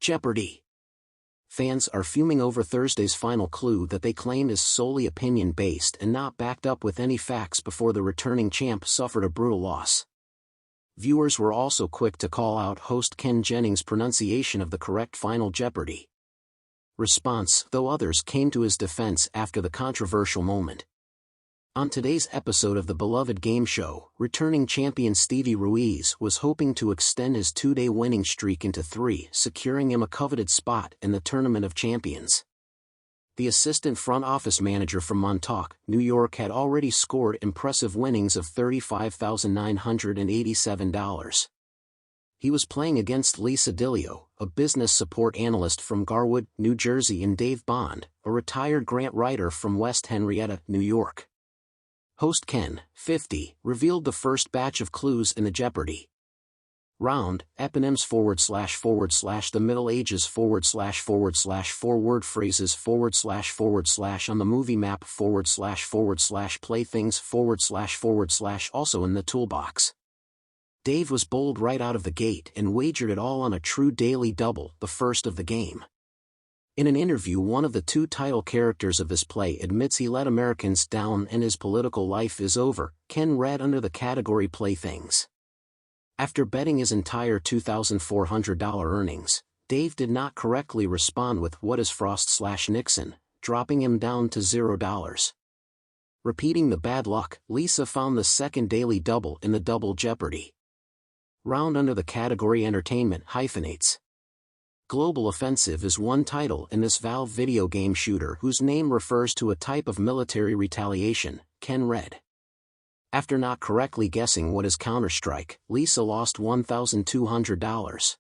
Jeopardy! Fans are fuming over Thursday's final clue that they claim is solely opinion-based and not backed up with any facts before the returning champ suffered a brutal loss. Viewers were also quick to call out host Ken Jennings' pronunciation of the correct final Jeopardy! Response, though others came to his defense after the controversial moment. On today's episode of the beloved game show, returning champion Stevie Ruiz was hoping to extend his two-day winning streak into 3, securing him a coveted spot in the Tournament of Champions. The assistant front office manager from Montauk, New York had already scored impressive winnings of $35,987. He was playing against Lisa Dillio, a business support analyst from Garwood, New Jersey, and Dave Bond, a retired grant writer from West Henrietta, New York. Host Ken, 50, revealed the first batch of clues in the Jeopardy! Round, eponyms / the Middle Ages / 4 word phrases / on the movie map / playthings / also in the toolbox. Dave was bold right out of the gate and wagered it all on a true daily double, the first of the game. In an interview, one of the 2 title characters of this play admits he let Americans down and his political life is over. Ken read under the category Playthings. After betting his entire $2,400 earnings, Dave did not correctly respond with "What is Frost/Nixon?", dropping him down to $0. Repeating the bad luck, Lisa found the second daily double in the Double Jeopardy! Round under the category Entertainment hyphenates. Global Offensive is one title in this Valve video game shooter whose name refers to a type of military retaliation, Ken read. After not correctly guessing what is Counter-Strike, Lisa lost $1,200.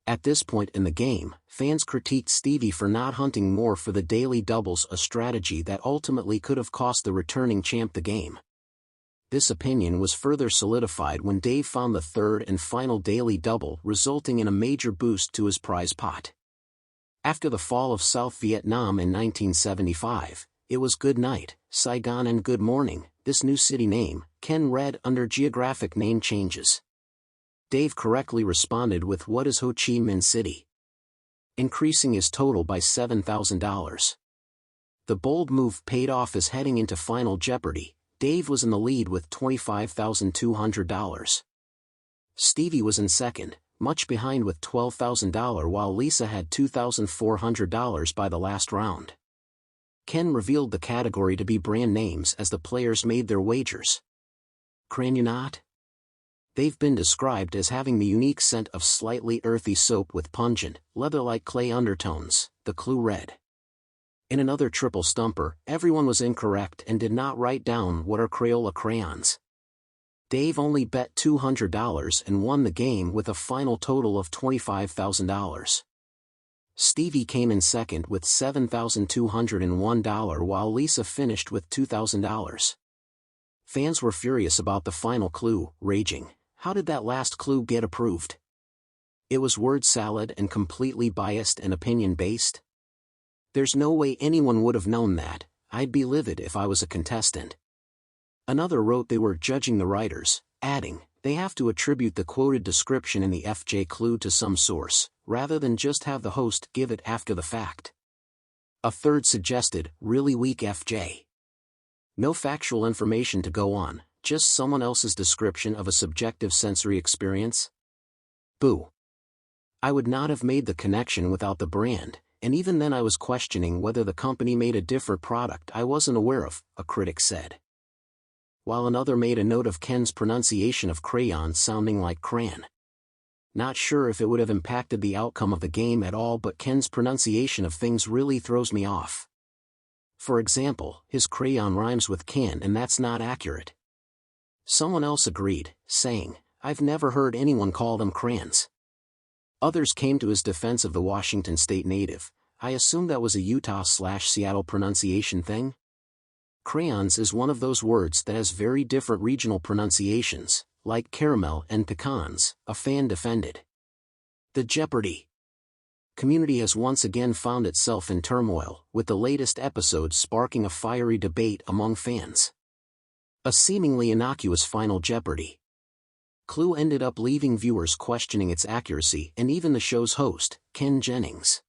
At this point in the game, fans critiqued Stevie for not hunting more for the daily doubles, a strategy that ultimately could have cost the returning champ the game. This opinion was further solidified when Dave found the third and final daily double, resulting in a major boost to his prize pot. After the fall of South Vietnam in 1975, it was Good Night, Saigon and Good Morning, this new city name, Ken read under geographic name changes. Dave correctly responded with "What is Ho Chi Minh City?", increasing his total by $7,000. The bold move paid off as heading into Final Jeopardy! Dave was in the lead with $25,200. Stevie was in second, much behind with $12,000, while Lisa had $2,400 by the last round. Ken revealed the category to be brand names as the players made their wagers. Can you not? They've been described as having the unique scent of slightly earthy soap with pungent, leather-like clay undertones, the clue read. In another triple stumper, everyone was incorrect and did not write down what are Crayola crayons. Dave only bet $200 and won the game with a final total of $25,000. Stevie came in second with $7,201 while Lisa finished with $2,000. Fans were furious about the final clue, raging, "How did that last clue get approved? It was word salad and completely biased and opinion-based. There's no way anyone would have known that. I'd be livid if I was a contestant." Another wrote they were judging the writers, adding, "They have to attribute the quoted description in the FJ clue to some source, rather than just have the host give it after the fact." A third suggested, "Really weak FJ. No factual information to go on, just someone else's description of a subjective sensory experience." Boo. I would not have made the connection without the brand. And even then I was questioning whether the company made a different product I wasn't aware of, a critic said. While another made a note of Ken's pronunciation of crayon sounding like crayon. Not sure if it would have impacted the outcome of the game at all, but Ken's pronunciation of things really throws me off. For example, his crayon rhymes with can and that's not accurate. Someone else agreed, saying, "I've never heard anyone call them crayons." Others came to his defense of the Washington State native. "I assume that was a Utah/Seattle pronunciation thing." Crayons is one of those words that has very different regional pronunciations, like caramel and pecans, a fan defended. The Jeopardy! community has once again found itself in turmoil, with the latest episode sparking a fiery debate among fans. A seemingly innocuous Final Jeopardy! Clue ended up leaving viewers questioning its accuracy and even the show's host, Ken Jennings.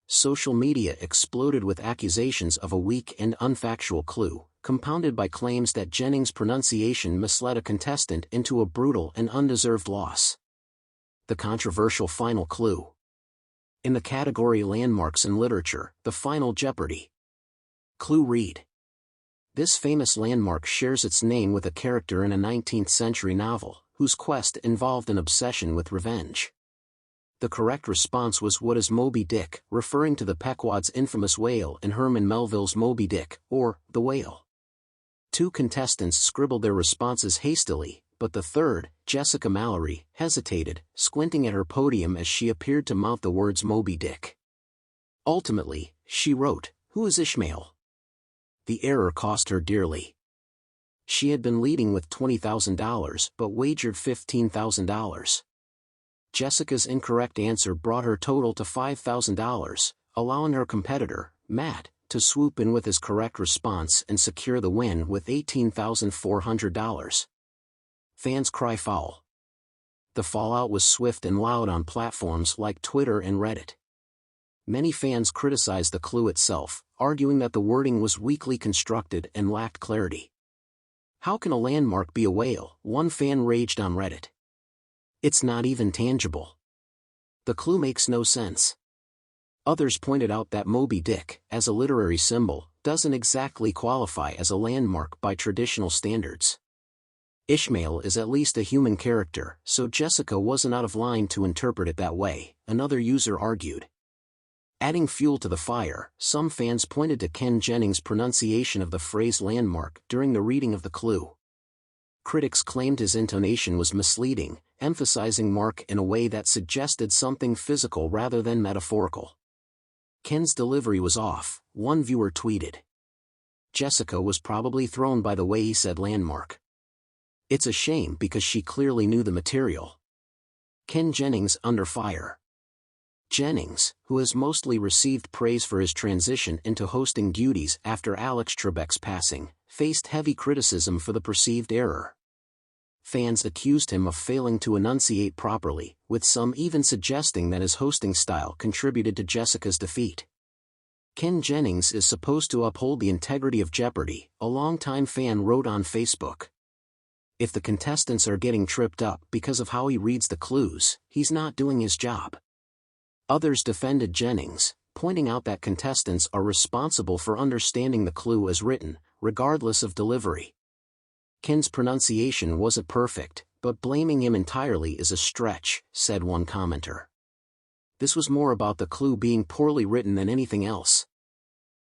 Social media exploded with accusations of a weak and unfactual clue, compounded by claims that Jennings' pronunciation misled a contestant into a brutal and undeserved loss. The controversial final clue. In the category Landmarks in Literature, the final Jeopardy! Clue read. This famous landmark shares its name with a character in a 19th-century novel, whose quest involved an obsession with revenge. The correct response was "What is Moby Dick?" referring to the Pequod's infamous whale in Herman Melville's Moby Dick, or The Whale. Two contestants scribbled their responses hastily, but the third, Jessica Mallory, hesitated, squinting at her podium as she appeared to mouth the words Moby Dick. Ultimately, she wrote, "Who is Ishmael?" The error cost her dearly. She had been leading with $20,000 but wagered $15,000. Jessica's incorrect answer brought her total to $5,000, allowing her competitor, Matt, to swoop in with his correct response and secure the win with $18,400. Fans cry foul. The fallout was swift and loud on platforms like Twitter and Reddit. Many fans criticized the clue itself, arguing that the wording was weakly constructed and lacked clarity. "How can a landmark be a whale?" one fan raged on Reddit. "It's not even tangible. The clue makes no sense." Others pointed out that Moby Dick, as a literary symbol, doesn't exactly qualify as a landmark by traditional standards. Ishmael is at least a human character, so Jessica wasn't out of line to interpret it that way, another user argued. Adding fuel to the fire, some fans pointed to Ken Jennings' pronunciation of the phrase landmark during the reading of the clue. Critics claimed his intonation was misleading, emphasizing mark in a way that suggested something physical rather than metaphorical. Ken's delivery was off, one viewer tweeted. Jessica was probably thrown by the way he said landmark. It's a shame because she clearly knew the material. Ken Jennings under fire. Jennings, who has mostly received praise for his transition into hosting duties after Alex Trebek's passing, faced heavy criticism for the perceived error. Fans accused him of failing to enunciate properly, with some even suggesting that his hosting style contributed to Jessica's defeat. Ken Jennings is supposed to uphold the integrity of Jeopardy!, a longtime fan wrote on Facebook. If the contestants are getting tripped up because of how he reads the clues, he's not doing his job. Others defended Jennings, pointing out that contestants are responsible for understanding the clue as written, regardless of delivery. Ken's pronunciation wasn't perfect, but blaming him entirely is a stretch, said one commenter. This was more about the clue being poorly written than anything else.